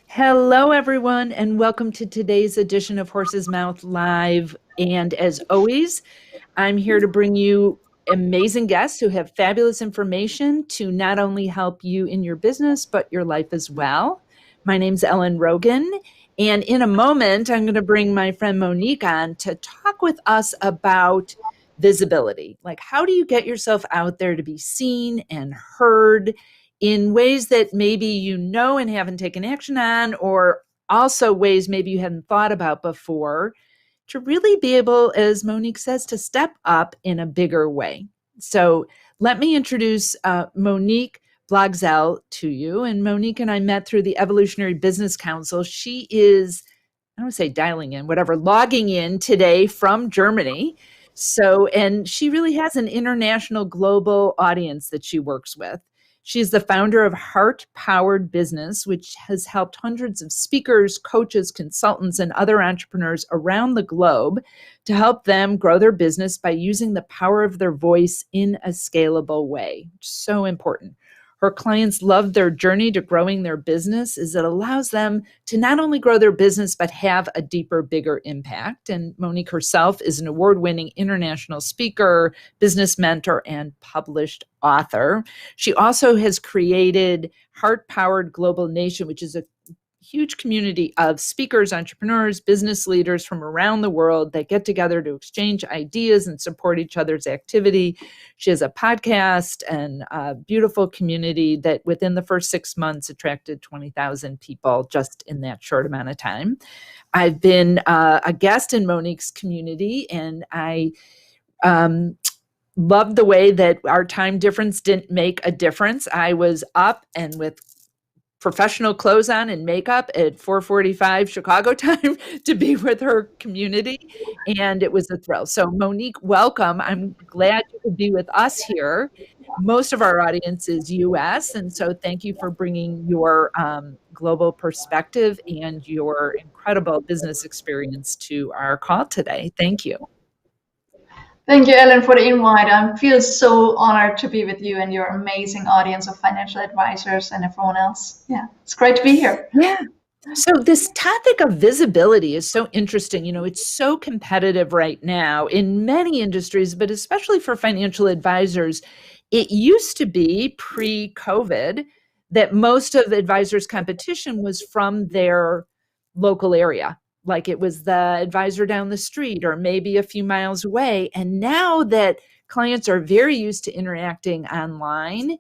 Hello, everyone, and welcome to today's edition of Horse's Mouth Live. And as always, I'm here to bring you amazing guests who have fabulous information to not only help you in your business, but your life as well. My name's Ellen Rogin, and in a moment, I'm going to bring my friend Monique on to talk with us about visibility. Like, how do you get yourself out there to be seen and heard in ways that maybe you know and haven't taken action on, or also ways maybe you hadn't thought about before, to really be able, as Monique says, to step up in a bigger way. So let me introduce Monique Blokzyl to you. And Monique and I met through the Evolutionary Business Council. She is, I don't want to say dialing in, whatever, logging in today from Germany. So, and she really has an international global audience that she works with. She's the founder of HeartPowered Business, which has helped hundreds of speakers, coaches, consultants, and other entrepreneurs around the globe to help them grow their business by using the power of their voice in a scalable way. So important. Her clients love their journey to growing their business as it allows them to not only grow their business, but have a deeper, bigger impact. And Monique herself is an award-winning international speaker, business mentor, and published author. She also has created HeartPowered Global Nation, which is a huge community of speakers, entrepreneurs, business leaders from around the world that get together to exchange ideas and support each other's activity. She has a podcast and a beautiful community that within the first 6 months attracted 20,000 people just in that short amount of time. I've been a guest in Monique's community, and I loved the way that our time difference didn't make a difference. I was up and with professional clothes on and makeup at 4:45 Chicago time to be with her community, and it was a thrill. So Monique, welcome. I'm glad you could be with us here. Most of our audience is US, and so thank you for bringing your global perspective and your incredible business experience to our call today. Thank you. Thank you, Ellen, for the invite. I feel so honored to be with you and your amazing audience of financial advisors and everyone else. Yeah, it's great to be here. Yeah. So this topic of visibility is so interesting. You know, it's so competitive right now in many industries, but especially for financial advisors. It used to be pre-COVID that most of advisors' competition was from their local area. Like it was the advisor down the street or maybe a few miles away. And now that clients are very used to interacting online,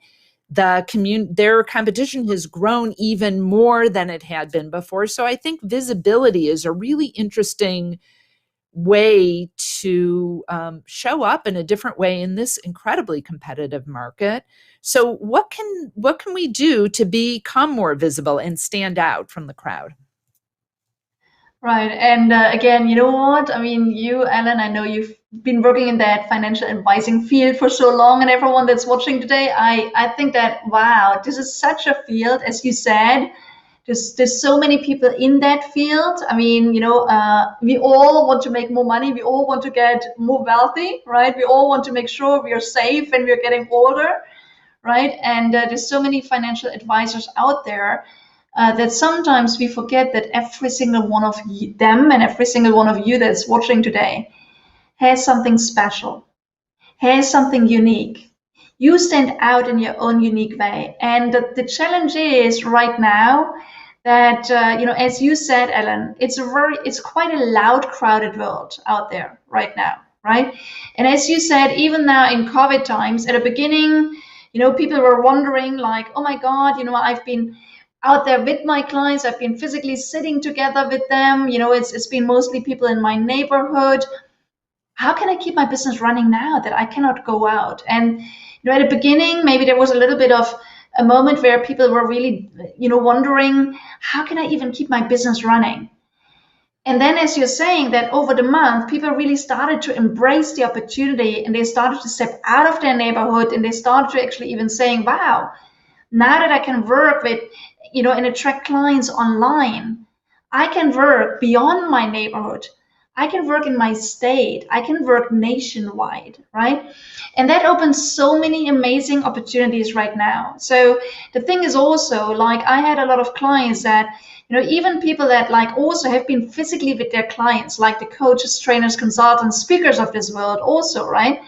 their competition has grown even more than it had been before. So I think visibility is a really interesting way to show up in a different way in this incredibly competitive market. So what can we do to become more visible and stand out from the crowd? Right. And again, you know what? I mean, you, Ellen, I know you've been working in that financial advising field for so long, and everyone that's watching today, I think that, wow, this is such a field, as you said. There's so many people in that field. I mean, you know, we all want to make more money. We all want to get more wealthy, right? We all want to make sure we are safe when we're getting older, right? And there's so many financial advisors out there that sometimes we forget that every single one of them and every single one of you that's watching today has something special, has something unique. You stand out in your own unique way. And the challenge is right now that, you know, as you said, Ellen, it's quite a loud, crowded world out there right now, right? And as you said, even now in COVID times, at the beginning, you know, people were wondering like, oh my God, you know, I've been out there with my clients. I've been physically sitting together with them. You know, it's been mostly people in my neighborhood. How can I keep my business running now that I cannot go out? And, you know, at the beginning, maybe there was a little bit of a moment where people were really, you know, wondering, how can I even keep my business running? And then as you're saying that over the month, people really started to embrace the opportunity and they started to step out of their neighborhood and they started to actually even saying, wow, now that I can work with, you know, and attract clients online, I can work beyond my neighborhood. I can work in my state. I can work nationwide, right? And that opens so many amazing opportunities right now. So the thing is also, like, I had a lot of clients that, even people that like also have been physically with their clients, like the coaches, trainers, consultants, speakers of this world also, right?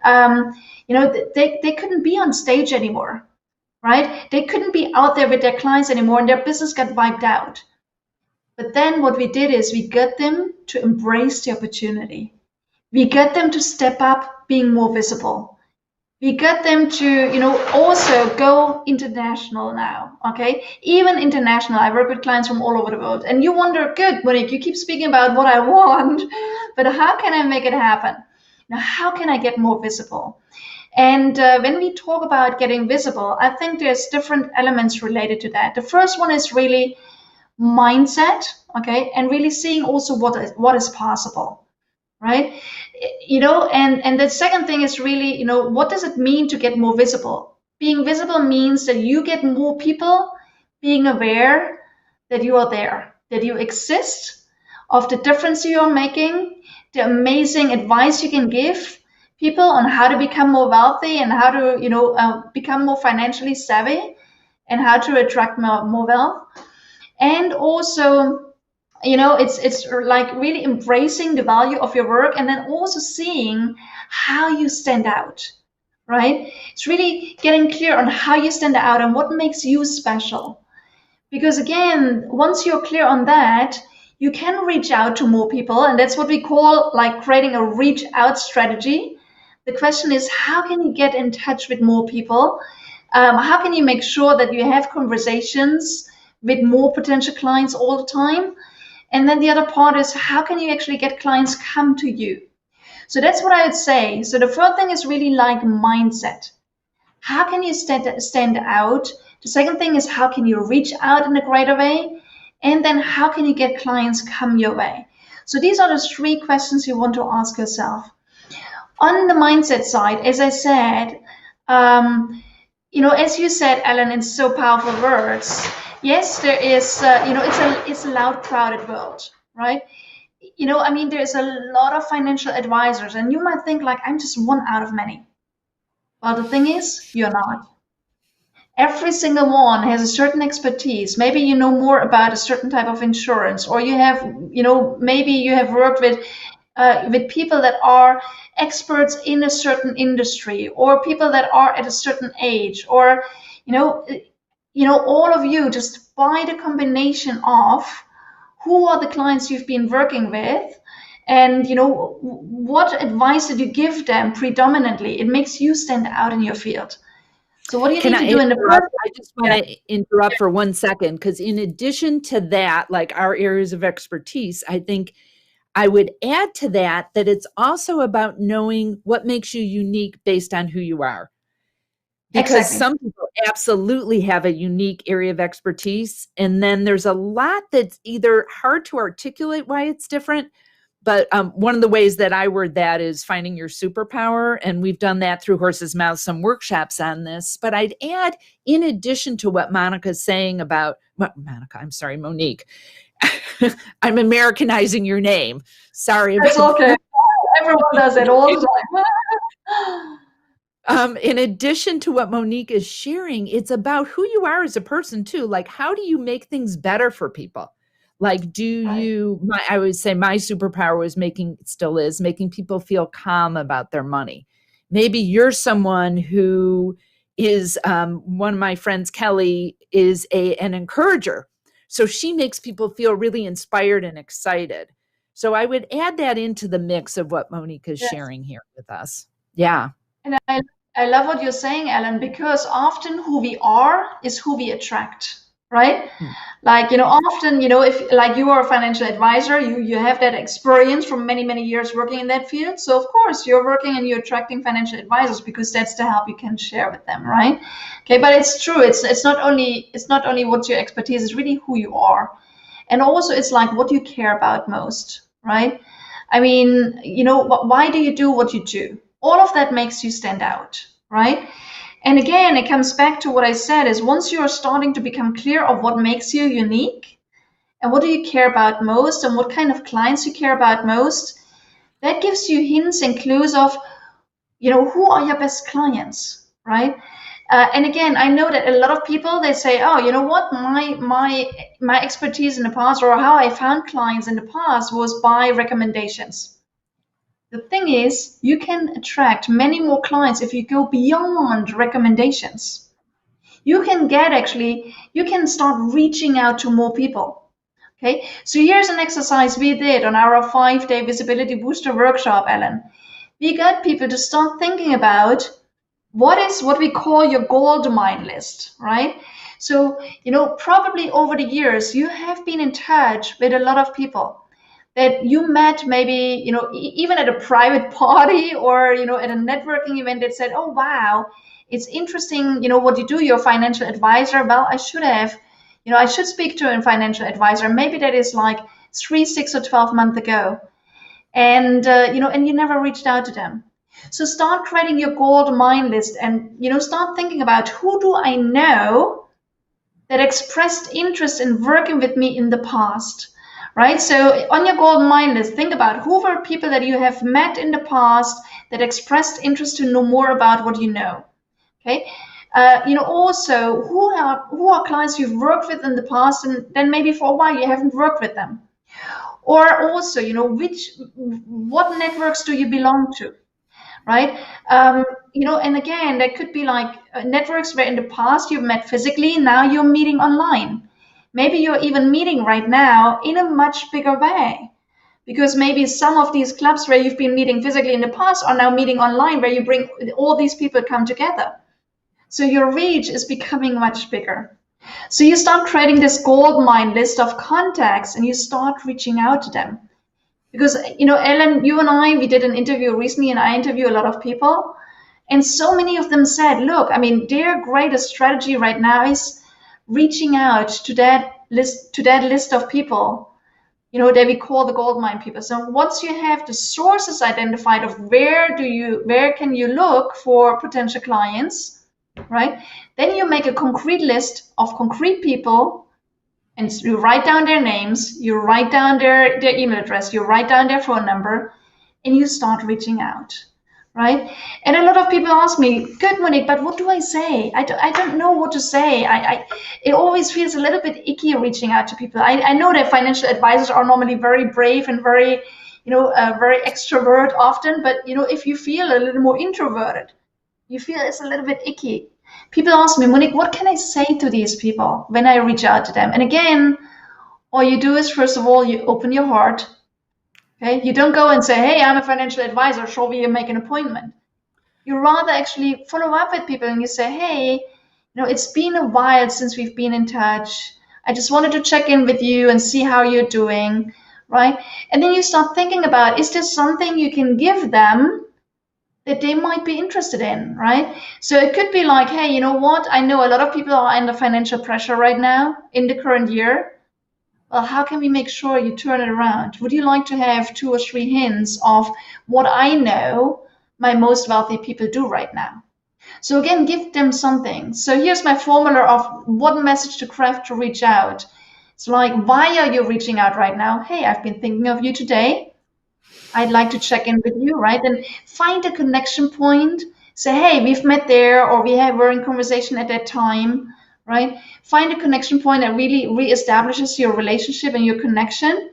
They couldn't be on stage anymore, right? They couldn't be out there with their clients anymore, and their business got wiped out. But then what we did is we got them to embrace the opportunity. We got them to step up being more visible. We got them to, also go international now, okay? Even international. I work with clients from all over the world. And you wonder, good, Monique, you keep speaking about what I want, but how can I make it happen? Now, how can I get more visible? And when we talk about getting visible, I think there's different elements related to that. The first one is really mindset, okay, and really seeing also what is possible, right? And the second thing is really, what does it mean to get more visible? Being visible means that you get more people being aware that you are there, that you exist, of the difference you are making, the amazing advice you can give people on how to become more wealthy and how to, become more financially savvy and how to attract more wealth. And also, it's like really embracing the value of your work, and then also seeing how you stand out, right? It's really getting clear on how you stand out and what makes you special. Because again, once you're clear on that, you can reach out to more people, and that's what we call like creating a reach out strategy. The question is, how can you get in touch with more people? How can you make sure that you have conversations with more potential clients all the time? And then the other part is, how can you actually get clients come to you? So that's what I would say. So the first thing is really like mindset. How can you stand out? The second thing is, how can you reach out in a greater way? And then how can you get clients come your way? So these are the three questions you want to ask yourself. On the mindset side, as I said, as you said, Ellen, in so powerful words, yes, there is, it's a loud, crowded world, right? There's a lot of financial advisors, and you might think like, I'm just one out of many. Well, the thing is, you're not. Every single one has a certain expertise. Maybe you know more about a certain type of insurance, or you have, maybe you have worked with people that are experts in a certain industry, or people that are at a certain age, or all of you, just by the combination of who are the clients you've been working with, and what advice did you give them predominantly, it makes you stand out in your field. So what do you need to do in the first? I just want to interrupt for 1 second, because in addition to that, like our areas of expertise, I think I would add to that it's also about knowing what makes you unique based on who you are. Because Exactly. some people absolutely have a unique area of expertise, and then there's a lot that's either hard to articulate why it's different. But one of the ways that I word that is finding your superpower. And we've done that through Horse's Mouth, some workshops on this. But I'd add, in addition to what Monica's saying about, Monique. I'm Americanizing your name. Sorry about That's okay. that. Everyone does it all the time. In addition to what Monique is sharing, it's about who you are as a person too. Like, how do you make things better for people? Like, I would say my superpower still is making people feel calm about their money. Maybe you're someone who is, one of my friends, Kelly, is an encourager. So she makes people feel really inspired and excited. So I would add that into the mix of what Monique is sharing here with us. Yeah. And I love what you're saying, Ellen, because often who we are is who we attract, right? Like, often, if like you are a financial advisor, you have that experience from many, many years working in that field. So of course you're working and you're attracting financial advisors because that's the help you can share with them, right? Okay, but it's true. It's not only what's your expertise, it's really who you are. And also it's like what you care about most, right? Why do you do what you do? All of that makes you stand out, right? And again, it comes back to what I said is, once you're starting to become clear of what makes you unique and what do you care about most and what kind of clients you care about most, that gives you hints and clues of, who are your best clients, right? And again, I know that a lot of people, they say, oh, you know what, my expertise in the past, or how I found clients in the past, was by recommendations. The thing is, you can attract many more clients if you go beyond recommendations. You can start reaching out to more people. Okay, so here's an exercise we did on our 5-day visibility booster workshop, Ellen. We got people to start thinking about what we call your gold mine list, right? So, probably over the years, you have been in touch with a lot of people that you met, maybe, even at a private party, or, at a networking event, that said, oh, wow, it's interesting, what you do, you're a financial advisor. Well, I should speak to a financial advisor. Maybe that is like 3, 6, or 12 months ago. And, and you never reached out to them. So start creating your gold mine list, and, start thinking about, who do I know that expressed interest in working with me in the past, right? So on your gold mine list, think about, who were people that you have met in the past that expressed interest to know more about what you know, okay? Also, who are clients you've worked with in the past, and then maybe for a while you haven't worked with them. Or also, what networks do you belong to, right? And again, that could be like networks where in the past you've met physically, now you're meeting online. Maybe you're even meeting right now in a much bigger way, because maybe some of these clubs where you've been meeting physically in the past are now meeting online, where you bring all these people come together. So your reach is becoming much bigger. So you start creating this gold mine list of contacts, and you start reaching out to them. Because, Ellen, you and I, we did an interview recently, and I interview a lot of people. And so many of them said, look, I mean, their greatest strategy right now is reaching out to that list of people, that we call the gold mine people. So once you have the sources identified of where can you look for potential clients, right? Then you make a concrete list of concrete people, and you write down their names, you write down their email address, you write down their phone number, and you start reaching out, right? And a lot of people ask me, good, Monique, but what do I say? I don't know what to say. It always feels a little bit icky reaching out to people. I know that financial advisors are normally very brave and very, very extrovert often, but, if you feel a little more introverted, you feel it's a little bit icky. People ask me, Monique, what can I say to these people when I reach out to them? And again, all you do is, first of all, you open your heart. Okay, you don't go and say, hey, I'm a financial advisor, shall we make an appointment? You rather actually follow up with people, and you say, hey, it's been a while since we've been in touch. I just wanted to check in with you and see how you're doing, right? And then you start thinking about, is there something you can give them that they might be interested in, right? So it could be like, hey, you know what? I know a lot of people are under financial pressure right now in the current year. Well, how can we make sure you turn it around? Would you like to have 2 or 3 hints of what I know my most wealthy people do right now? So again, give them something. So here's my formula of what message to craft to reach out. It's like, why are you reaching out right now? Hey, I've been thinking of you today. I'd like to check in with you, right? And find a connection point. Say, hey, we've met there, or were in conversation at that time, right? Find a connection point that really reestablishes your relationship and your connection.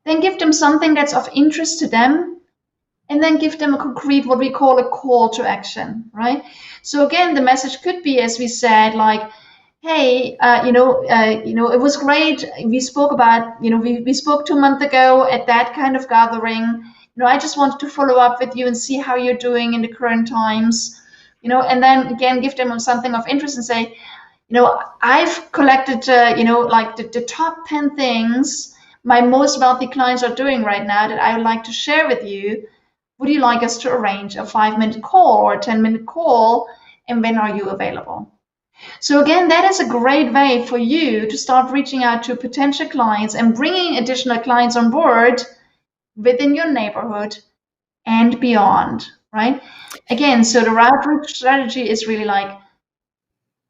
Then give them something that's of interest to them, and then give them a concrete, what we call a call to action, right? So again, the message could be, as we said, like, hey, it was great. We spoke about, we spoke 2 months ago at that kind of gathering. I just wanted to follow up with you and see how you're doing in the current times, and then again, give them something of interest and say, I've collected, like the top 10 things my most wealthy clients are doing right now that I would like to share with you. Would you like us to arrange a 5-minute call or a 10-minute call? And when are you available? So again, that is a great way for you to start reaching out to potential clients and bringing additional clients on board within your neighborhood and beyond, right? Again, so the outreach strategy is really like,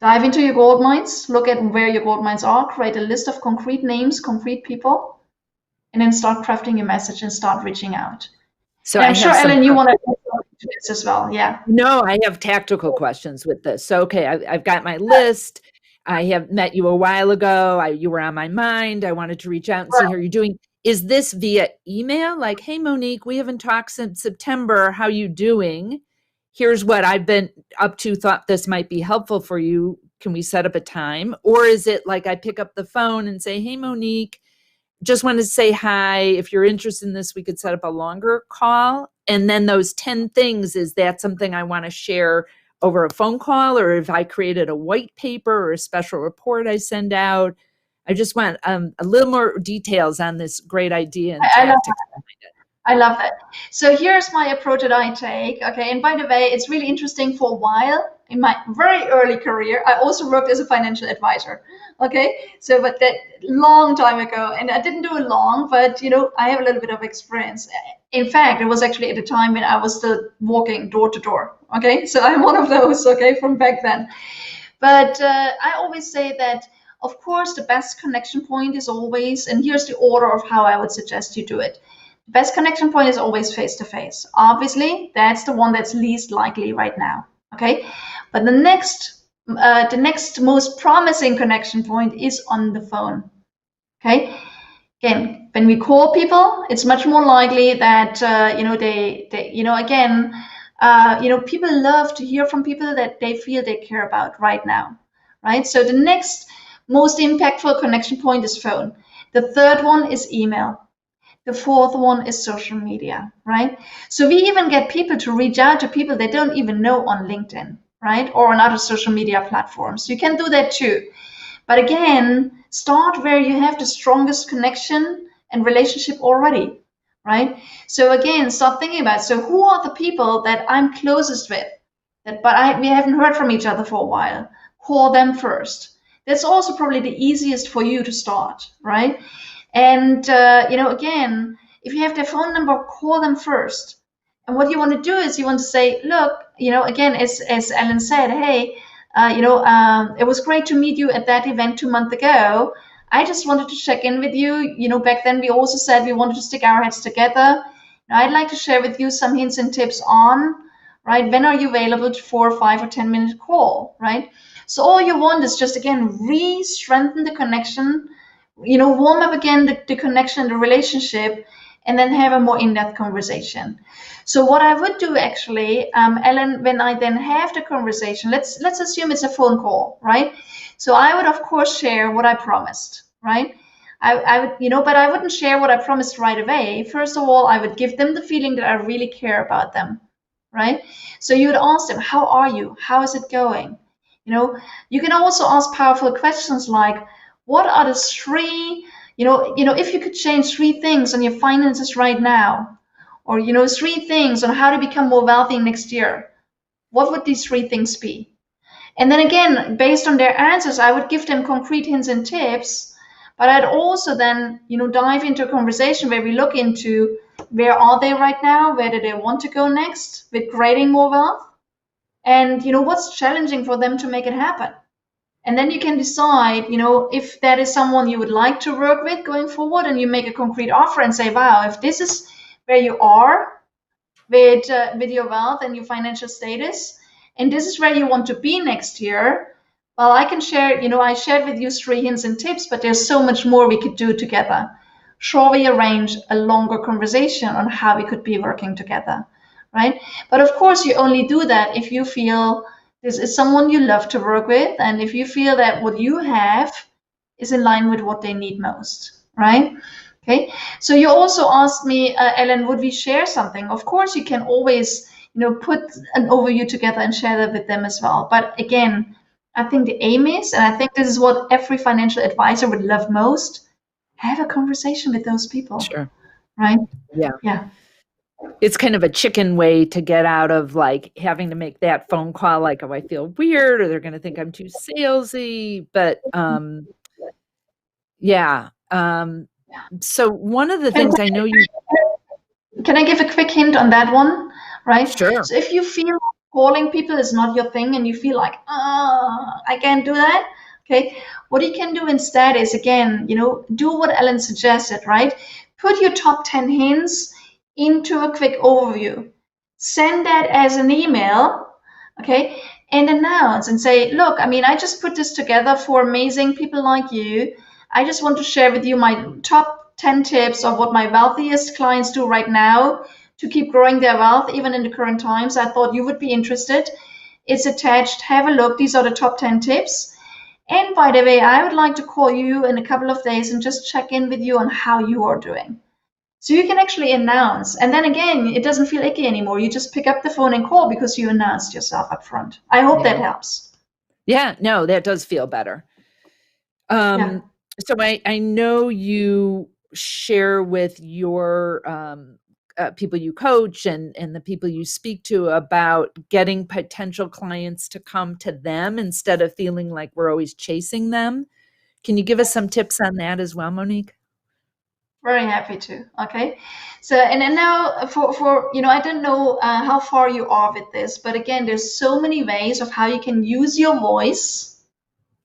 Dive into your gold mines, look at where your gold mines are, create a list of concrete names, concrete people, and then start crafting your message and start reaching out. So And I I'm sure, have some. Ellen, you want to add to this as well. Yeah. No, I have tactical questions with this. So, okay, I've got my list. I have met you a while ago. You were on my mind. I wanted to reach out and see how you're doing. Is this via email? Like, hey, Monique, we haven't talked since September. How you doing? Here's what I've been up to. Thought this might be helpful for you. Can we set up a time? Or is it like I pick up the phone and say, hey, Monique, just wanted to say hi. If you're interested in this, we could set up a longer call. And then those 10 things, is that something I want to share over a phone call? Or if I created a white paper or a special report I send out? I just want a little more details on this great idea and tactics behind it. I love it. So here's my approach that I take. Okay. And by the way, it's really interesting. For a while in my very early career, I also worked as a financial advisor. Okay. So, but that long time ago, and I didn't do it long, but I have a little bit of experience. In fact, it was actually at a time when I was still walking door to door. Okay. So I'm one of those, okay, from back then. But I always say that, of course, the best connection point is always, and here's the order of how I would suggest you do it. Best connection point is always face to face. Obviously, that's the one that's least likely right now. Okay, but the next most promising connection point is on the phone. Okay, again, when we call people, it's much more likely that people love to hear from people that they feel they care about right now, right? So the next most impactful connection point is phone. The third one is email. The fourth one is social media, right? So we even get people to reach out to people they don't even know on LinkedIn, right? Or on other social media platforms. You can do that too. But again, start where you have the strongest connection and relationship already, right? So again, start thinking about, so who are the people that I'm closest with, we haven't heard from each other for a while? Call them first. That's also probably the easiest for you to start, right? And, again, if you have their phone number, call them first. And what you want to do is you want to say, look, again, as Ellen said, hey, it was great to meet you at that event 2 months ago. I just wanted to check in with you. Back then we also said we wanted to stick our heads together. I'd like to share with you some hints and tips on, right? When are you available for a 5 or 10-minute call, right? So all you want is just, again, re-strengthen the connection, warm up again the connection, the relationship, and then have a more in-depth conversation. So what I would do actually, Ellen, when I then have the conversation, let's assume it's a phone call, right? So I would of course share what I promised, right? I would, but I wouldn't share what I promised right away. First of all, I would give them the feeling that I really care about them, right? So you would ask them, how are you? How is it going? You can also ask powerful questions like, what are the three, if you could change 3 things on your finances right now, or, 3 things on how to become more wealthy next year, what would these 3 things be? And then again, based on their answers, I would give them concrete hints and tips, but I'd also then, dive into a conversation where we look into where are they right now, where do they want to go next with creating more wealth, and, what's challenging for them to make it happen. And then you can decide, if that is someone you would like to work with going forward, and you make a concrete offer and say, wow, if this is where you are with your wealth and your financial status, and this is where you want to be next year, well, I can share, I shared with you 3 hints and tips, but there's so much more we could do together. Sure, we arrange a longer conversation on how we could be working together, right? But of course, you only do that if you feel this is someone you love to work with, and if you feel that what you have is in line with what they need most, right? Okay. So you also asked me, Ellen, would we share something? Of course, you can always, put an overview together and share that with them as well. But again, I think the aim is, and I think this is what every financial advisor would love most, have a conversation with those people. Sure. Right? Yeah. Yeah. It's kind of a chicken way to get out of like having to make that phone call, like, oh, I feel weird, or they're going to think I'm too salesy. But yeah. So one of the things I know you. Can I give a quick hint on that one? Right? Sure. So if you feel calling people is not your thing and you feel like, I can't do that. Okay. What you can do instead is, again, do what Ellen suggested, right? Put your top 10 hints into a quick overview. Send that as an email, okay, and announce and say, look, I just put this together for amazing people like you. I just want to share with you my top 10 tips of what my wealthiest clients do right now to keep growing their wealth even in the current times. I thought you would be interested. It's attached. Have a look. These are the top 10 tips. And by the way, I would like to call you in a couple of days and just check in with you on how you are doing. So you can actually announce. And then again, it doesn't feel icky anymore. You just pick up the phone and call because you announced yourself up front. I hope that helps. Yeah, no, that does feel better. So I know you share with your people you coach and the people you speak to about getting potential clients to come to them instead of feeling like we're always chasing them. Can you give us some tips on that as well, Monique? Very happy to. Okay. So, and then now for I don't know how far you are with this, but again, there's so many ways of how you can use your voice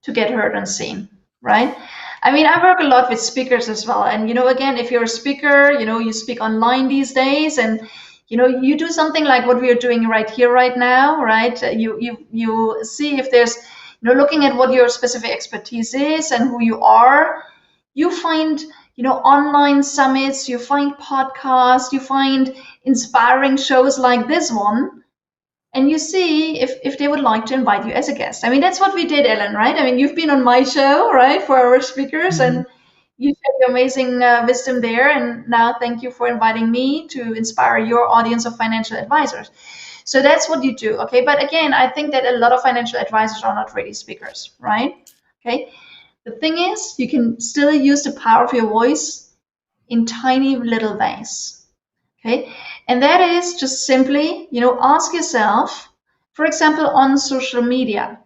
to get heard and seen, right? I work a lot with speakers as well. And, again, if you're a speaker, you speak online these days and, you do something like what we are doing right here, right now, right? You see if there's, looking at what your specific expertise is and who you are, you find, online summits, you find podcasts, you find inspiring shows like this one, and you see if they would like to invite you as a guest. That's what we did, Ellen, right? You've been on my show, right, for our speakers, and you shared your amazing wisdom there. And now thank you for inviting me to inspire your audience of financial advisors. So that's what you do, okay? But again, I think that a lot of financial advisors are not really speakers, right? Okay. The thing is, you can still use the power of your voice in tiny little ways. Okay, and that is just simply, ask yourself, for example, on social media,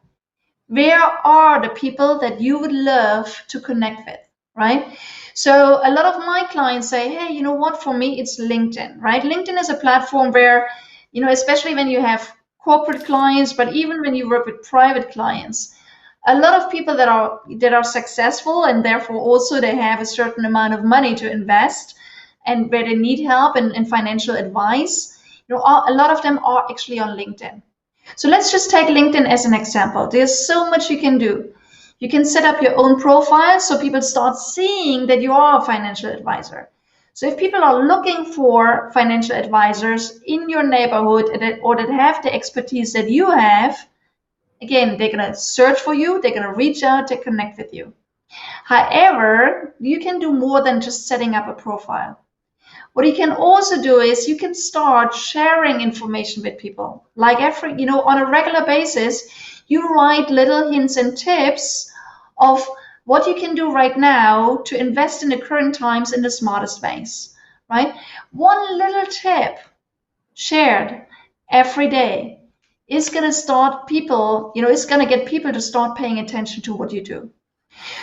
where are the people that you would love to connect with, right? So a lot of my clients say, hey, you know what, for me, it's LinkedIn, right? LinkedIn is a platform where, especially when you have corporate clients, but even when you work with private clients, a lot of people that are successful and therefore also they have a certain amount of money to invest and where they need help and financial advice, a lot of them are actually on LinkedIn. So let's just take LinkedIn as an example. There's so much you can do. You can set up your own profile so people start seeing that you are a financial advisor. So if people are looking for financial advisors in your neighborhood or that have the expertise that you have, again, they're going to search for you, they're going to reach out to connect with you. However, you can do more than just setting up a profile. What you can also do is you can start sharing information with people. Like on a regular basis, you write little hints and tips of what you can do right now to invest in the current times in the smartest ways, right? One little tip shared every day is going to start people, it's going to get people to start paying attention to what you do.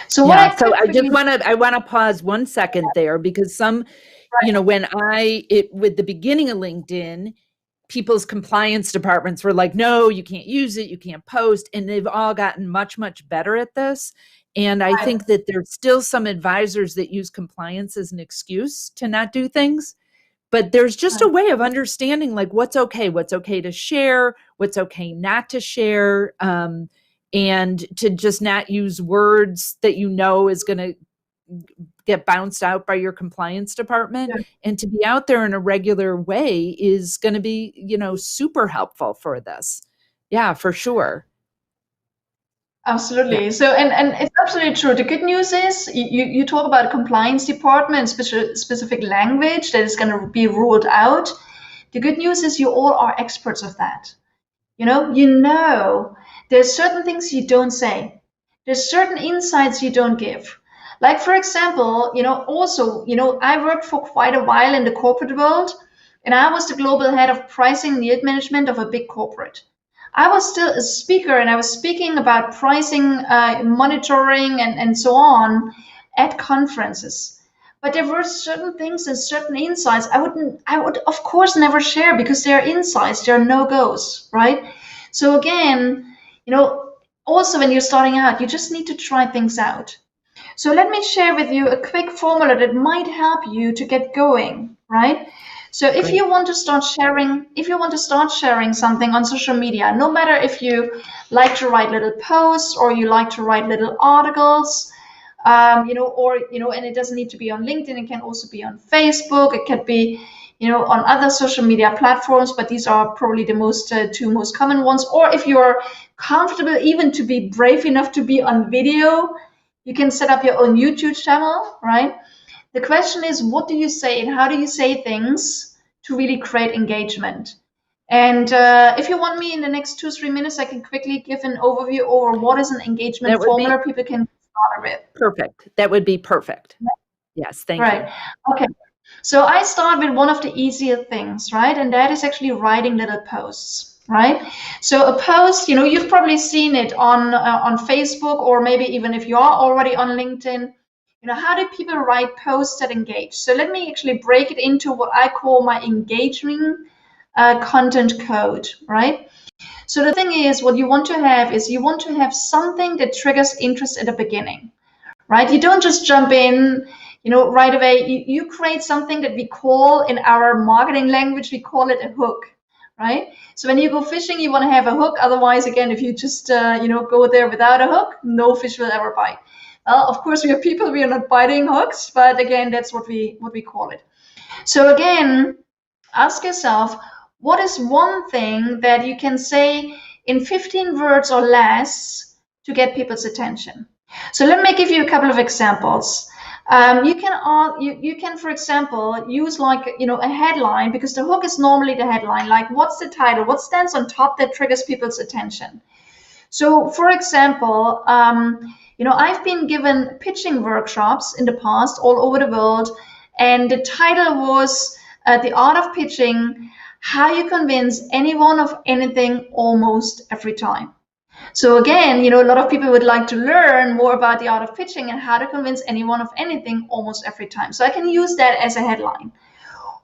So yeah, so I want to pause 1 second there because some, when with the beginning of LinkedIn, people's compliance departments were like, no, you can't use it, you can't post. And they've all gotten much, much better at this. And I think that there's still some advisors that use compliance as an excuse to not do things. But there's just a way of understanding like what's okay to share, what's okay not to share, and to just not use words that is going to get bounced out by your compliance department. And to be out there in a regular way is going to be, super helpful for this. Yeah, for sure. Absolutely. Yeah. So, and it's absolutely true. The good news is you talk about a compliance department, specific language that is going to be ruled out. The good news is you all are experts of that. There's certain things you don't say. There's certain insights you don't give. Like, for example, I worked for quite a while in the corporate world, and I was the global head of pricing and yield management of a big corporate. I was still a speaker and I was speaking about pricing, monitoring, and so on at conferences. But there were certain things and certain insights I would of course never share because they're insights, they're no-goes, right? So again, also when you're starting out, you just need to try things out. So let me share with you a quick formula that might help you to get going, right? So if Great. you want to start sharing something on social media, no matter if you like to write little posts or you like to write little articles, and it doesn't need to be on LinkedIn. It can also be on Facebook. It could be, on other social media platforms, but these are probably the two most common ones. Or if you're comfortable even to be brave enough to be on video, you can set up your own YouTube channel, right? The question is, what do you say and how do you say things to really create engagement? And if you want me in the next 2-3 minutes, I can quickly give an overview over what is an engagement That would be formula people can start with. perfect. That would be perfect. Yes, thank you. Right. Okay. So I start with one of the easier things, right? And that is actually writing little posts, right? So a post, you've probably seen it on Facebook, or maybe even if you are already on LinkedIn. How do people write posts that engage? So let me actually break it into what I call my engaging content code, right? So the thing is, what you want to have is you want to have something that triggers interest at the beginning, right? You don't just jump in, right away. You create something that we call, in our marketing language, we call it a hook, right? So when you go fishing, you want to have a hook. Otherwise, again, if you just, go there without a hook, no fish will ever bite. Well, of course, we are people, we are not biting hooks, but again, that's what we call it. So again, ask yourself, what is one thing that you can say in 15 words or less to get people's attention? So let me give you a couple of examples. You can, for example, use a headline, because the hook is normally the headline. Like, what's the title? What stands on top that triggers people's attention? So, for example, I've been given pitching workshops in the past all over the world, and the title was "The Art of Pitching: How You Convince Anyone of Anything Almost Every Time." So again, a lot of people would like to learn more about the art of pitching and how to convince anyone of anything almost every time. So I can use that as a headline.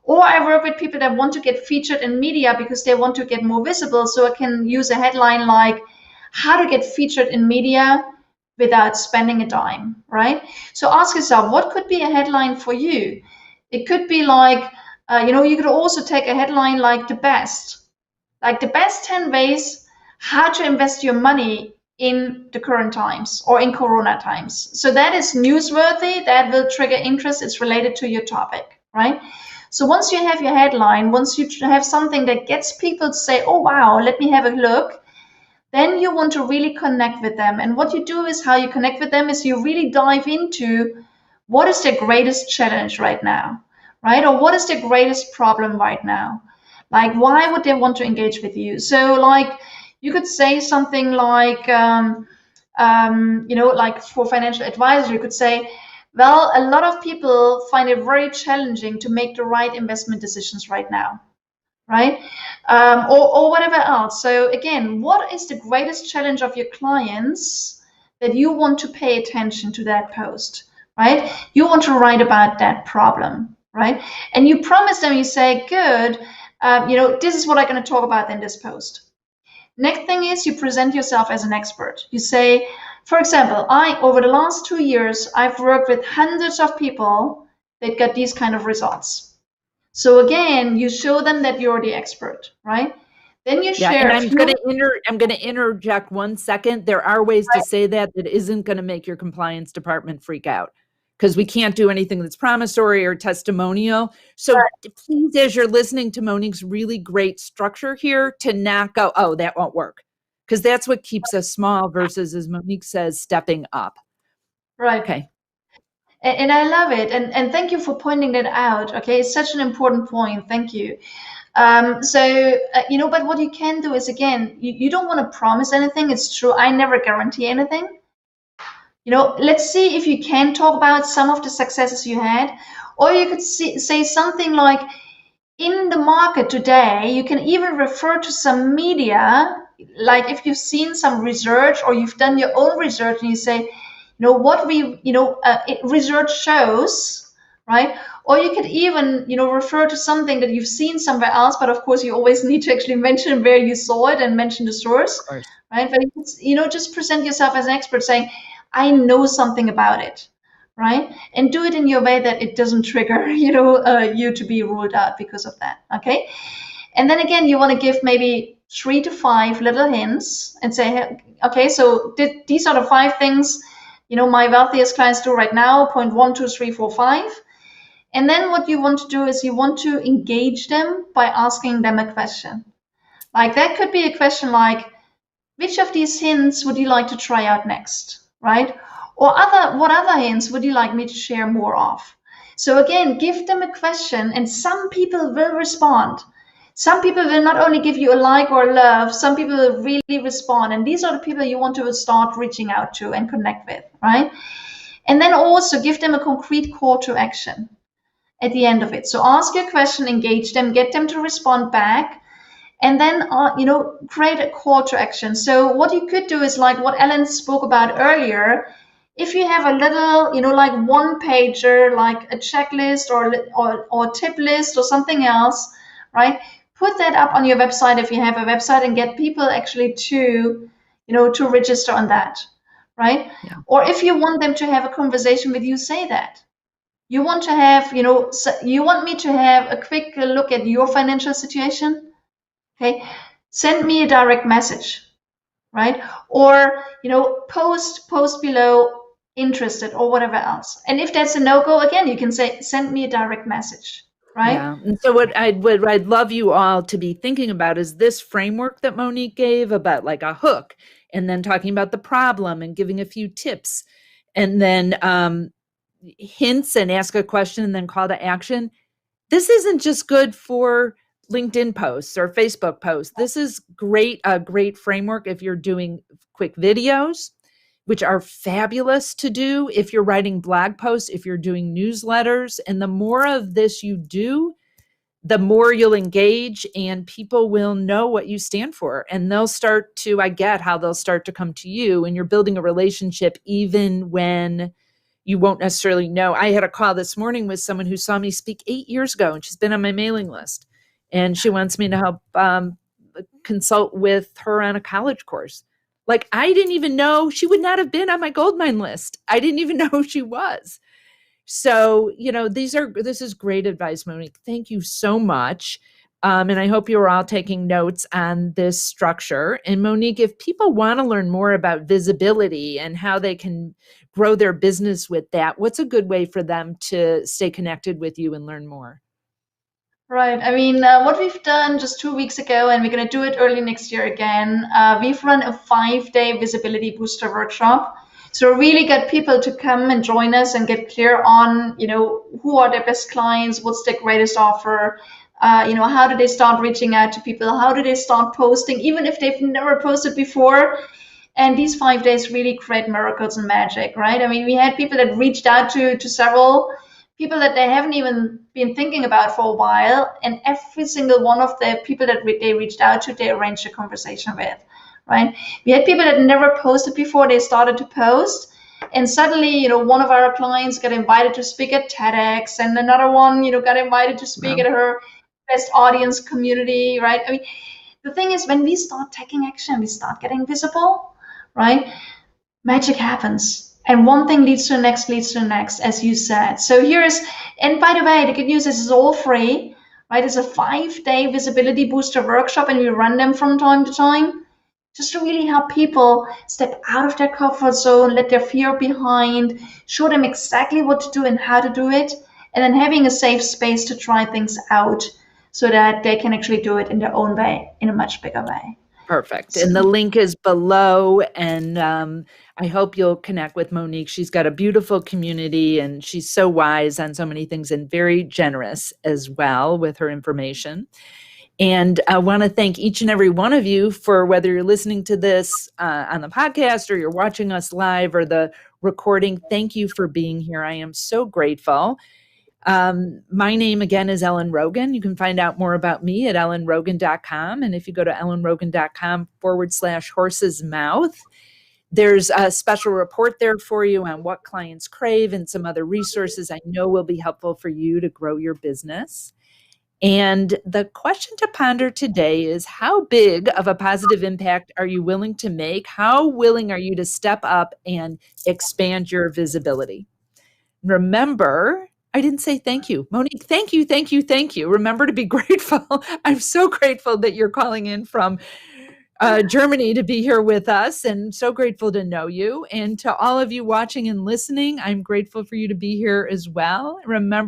Or I work with people that want to get featured in media because they want to get more visible. So I can use a headline like how to get featured in media without spending a dime, right? So ask yourself, what could be a headline for you? It could be like, you could also take a headline like the best 10 ways how to invest your money in the current times or in Corona times. So that is newsworthy, that will trigger interest, it's related to your topic, right? So once you have your headline, once you have something that gets people to say, oh, wow, let me have a look, then you want to really connect with them. And what you do is, how you connect with them is you really dive into what is their greatest challenge right now, right? Or what is their greatest problem right now? Like, why would they want to engage with you? So like, you could say something like, like for financial advisor, you could say, well, a lot of people find it very challenging to make the right investment decisions right now, right? Or whatever else. So again, what is the greatest challenge of your clients that you want to pay attention to that post, right? You want to write about that problem, right? And you promise them, you say, good, this is what I'm going to talk about in this post. Next thing is, you present yourself as an expert. You say, for example, over the last 2 years, I've worked with hundreds of people that got these kind of results. So again, you show them that you're the expert, right? Then you share. And I'm going to interject 1 second. There are ways to say that isn't going to make your compliance department freak out, because we can't do anything that's promissory or testimonial. So please, as you're listening to Monique's really great structure here, to not go, oh, that won't work, because that's what keeps us small versus, as Monique says, stepping up. Right. Okay. And I love it. And thank you for pointing that out. Okay. It's such an important point. Thank you. But what you can do is, again, you don't want to promise anything. It's true. I never guarantee anything. Let's see if you can talk about some of the successes you had, or you could say something like, in the market today, you can even refer to some media, like if you've seen some research or you've done your own research and you say, what research shows right? Or you could even, refer to something that you've seen somewhere else, but of course you always need to actually mention where you saw it and mention the Of source, course. right? But it's, just present yourself as an expert saying, I know something about it, right? And do it in your way that it doesn't trigger, you to be ruled out because of that, okay? And then again, you want to give maybe 3 to 5 little hints and say, hey, okay, so these are the 5 things, my wealthiest clients do right now, point 1, 2, 3, 4, 5. And then what you want to do is you want to engage them by asking them a question. Like that could be a question like, which of these hints would you like to try out next, right? Or what other hints would you like me to share more of? So again, give them a question and some people will respond. Some people will not only give you a like or a love, some people will really respond. And these are the people you want to start reaching out to and connect with, right? And then also give them a concrete call to action at the end of it. So ask your question, engage them, get them to respond back, and then create a call to action. So what you could do is like what Ellen spoke about earlier. If you have a little, like one pager, like a checklist or tip list or something else, right? Put that up on your website if you have a website and get people actually to, to register on that, right? Yeah. Or if you want them to have a conversation with you, say that. You want to have, you want me to have a quick look at your financial situation? Okay, send me a direct message, right? Or, post below interested or whatever else. And if that's a no-go, again, you can say, send me a direct message, right? Yeah. And so what I'd love you all to be thinking about is this framework that Monique gave about like a hook and then talking about the problem and giving a few tips and then hints and ask a question and then call to action. This isn't just good for LinkedIn posts or Facebook posts. This is a great framework if you're doing quick videos, which are fabulous to do if you're writing blog posts, if you're doing newsletters. And the more of this you do, the more you'll engage and people will know what you stand for. And I get how they'll start to come to you and you're building a relationship even when you won't necessarily know. I had a call this morning with someone who saw me speak 8 years ago, and she's been on my mailing list. And she wants me to help consult with her on a college course. Like, I didn't even know she would not have been on my goldmine list. I didn't even know who she was. So, this is great advice, Monique. Thank you so much. And I hope you're all taking notes on this structure. And Monique, if people want to learn more about visibility and how they can grow their business with that, what's a good way for them to stay connected with you and learn more? Right. I mean, what we've done just 2 weeks ago, and we're going to do it early next year again, we've run a 5-day visibility booster workshop. So really get people to come and join us and get clear on, who are their best clients, what's their greatest offer, how do they start reaching out to people, how do they start posting, even if they've never posted before. And these 5 days really create miracles and magic, right? I mean, we had people that reached out to several people that they haven't even been thinking about for a while, and every single one of the people that they reached out to, they arranged a conversation with, right? We had people that never posted before, they started to post, and suddenly, one of our clients got invited to speak at TEDx, and another one, got invited to speak at her best audience community, right? I mean, the thing is, when we start taking action, we start getting visible, right? Magic happens. And one thing leads to the next, as you said. So and by the way, the good news is it's all free, right? It's a 5-day visibility booster workshop, and we run them from time to time just to really help people step out of their comfort zone, let their fear behind, show them exactly what to do and how to do it, and then having a safe space to try things out so that they can actually do it in their own way, in a much bigger way. Perfect. And the link is below. And I hope you'll connect with Monique. She's got a beautiful community and she's so wise on so many things and very generous as well with her information. And I want to thank each and every one of you for whether you're listening to this on the podcast or you're watching us live or the recording. Thank you for being here. I am so grateful. My name again is Ellen Rogin. You can find out more about me at ellenrogin.com. And if you go to ellenrogin.com/horsesmouth, There's a special report there for you on what clients crave and some other resources I know will be helpful for you to grow your business. And the question to ponder today is, how big of a positive impact are you willing to make? How willing are you to step up and expand your visibility? Remember, I didn't say thank you. Monique, thank you, thank you, thank you. Remember to be grateful. I'm so grateful that you're calling in from Germany to be here with us, and so grateful to know you. And to all of you watching and listening, I'm grateful for you to be here as well. Remember,